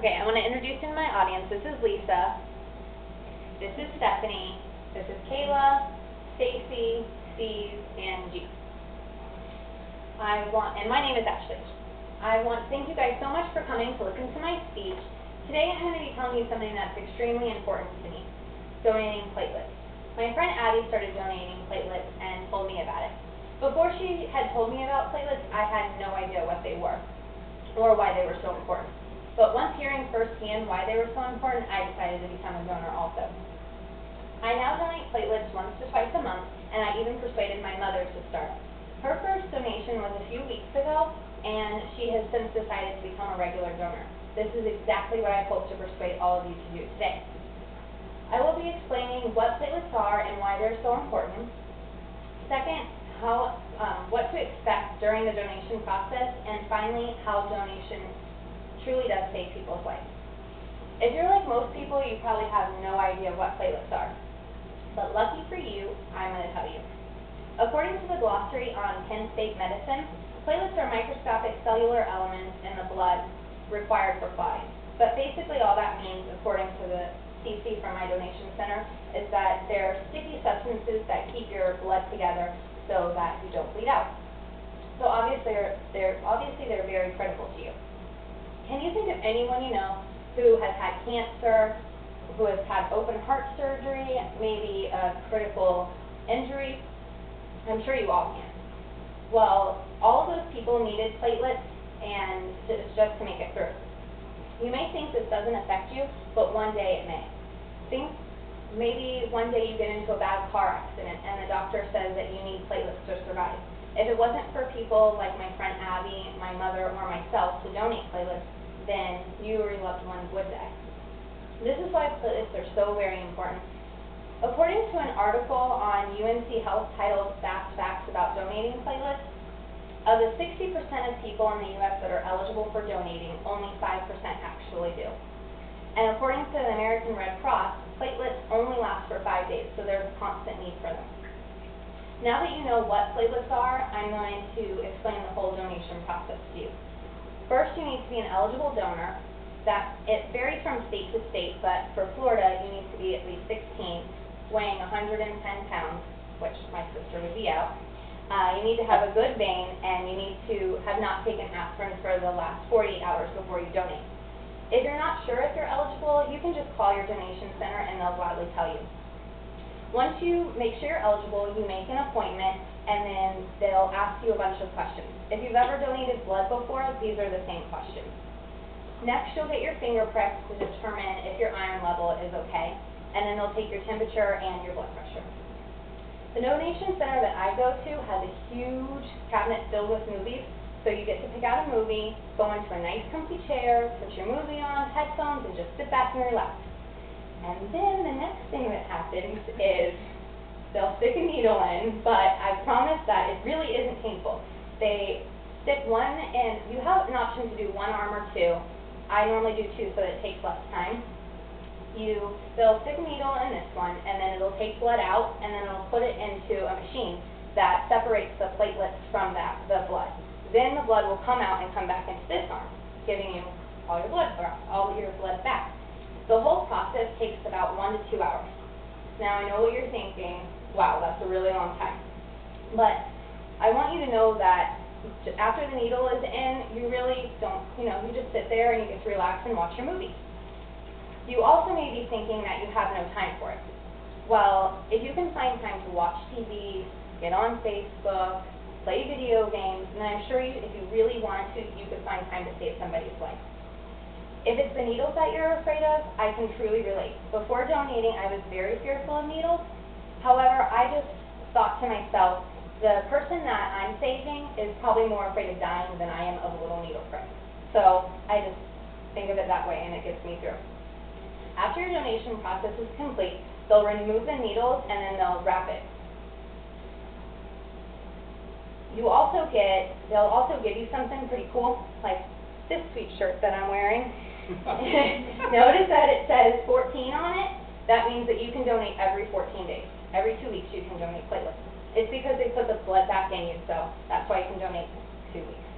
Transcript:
Okay, I want to introduce you to my audience. This is Lisa. This is Stephanie. This is Kayla, Stacy, Steve, and G. And my name is Ashley. I want to thank you guys so much for coming to listen to my speech. Today I'm going to be telling you something that's extremely important to me, donating platelets. My friend Abby started donating platelets and told me about it. Before she had told me about platelets, I had no idea what they were or why they were so important. But once hearing firsthand why they were so important, I decided to become a donor also. I now donate platelets once to twice a month, and I even persuaded my mother to start. Her first donation was a few weeks ago, and she has since decided to become a regular donor. This is exactly what I hope to persuade all of you to do today. I will be explaining what platelets are and why they're so important. Second, what to expect during the donation process, and finally, how donation truly does save people's lives. If you're like most people, you probably have no idea what platelets are. But lucky for you, I'm going to tell you. According to the glossary on Penn State Medicine, platelets are microscopic cellular elements in the blood required for clotting. But basically all that means, according to the CC from my donation center, is that they're sticky substances that keep your blood together so that you don't bleed out. So obviously they're very critical to you. Can you think of anyone you know who has had cancer, who has had open heart surgery, maybe a critical injury? I'm sure you all can. Well, all of those people needed platelets, and just to make it through. You may think this doesn't affect you, but one day it may. Think maybe one day you get into a bad car accident and the doctor says that you need platelets to survive. If it wasn't for people like my friend Abby, my mother, or myself to donate platelets, then you or your loved ones would die. This is why platelets are so very important. According to an article on UNC Health titled Fast Facts About Donating Platelets, of the 60% of people in the U.S. that are eligible for donating, only 5% actually do. And according to the American Red Cross, platelets only last for 5 days, so there's a constant need for them. Now that you know what platelets are, I'm going to explain the whole donation process to you. First, you need to be an eligible donor. It varies from state to state, but for Florida, you need to be at least 16, weighing 110 pounds, which my sister would be out. You need to have a good vein, and you need to have not taken aspirin for the last 48 hours before you donate. If you're not sure if you're eligible, you can just call your donation center and they'll gladly tell you. Once you make sure you're eligible, you make an appointment, and then they'll ask you a bunch of questions. If you've ever donated blood before, these are the same questions. Next, you'll get your finger pricked to determine if your iron level is okay, and then they'll take your temperature and your blood pressure. The donation center that I go to has a huge cabinet filled with movies, so you get to pick out a movie, go into a nice comfy chair, put your movie on, headphones, and just sit back and relax. And then the next thing that happens is they'll stick a needle in, but I promise that it really isn't painful. They stick one in. You have an option to do one arm or two. I normally do two so that it takes less time. They'll stick a needle in this one, and then it'll take blood out, and then it'll put it into a machine that separates the platelets from the blood. Then the blood will come out and come back into this arm, giving you all your blood back. The whole process takes about 1 to 2 hours. Now I know what you're thinking, wow, that's a really long time. But I want you to know that after the needle is in, you really don't, you just sit there and you get to relax and watch your movie. You also may be thinking that you have no time for it. Well, if you can find time to watch TV, get on Facebook, play video games, and I'm sure if you really wanted to, you could find time to save somebody's life. If it's the needles that you're afraid of, I can truly relate. Before donating, I was very fearful of needles. However, I just thought to myself, the person that I'm saving is probably more afraid of dying than I am of a little needle prick. So I just think of it that way, and it gets me through. After your donation process is complete, they'll remove the needles and then they'll wrap it. They'll also give you something pretty cool, like this sweet shirt that I'm wearing. Notice that it says 14 on it. That means that you can donate every 14 days. Every 2 weeks you can donate platelets. It's because they put the blood back in you, so that's why you can donate 2 weeks.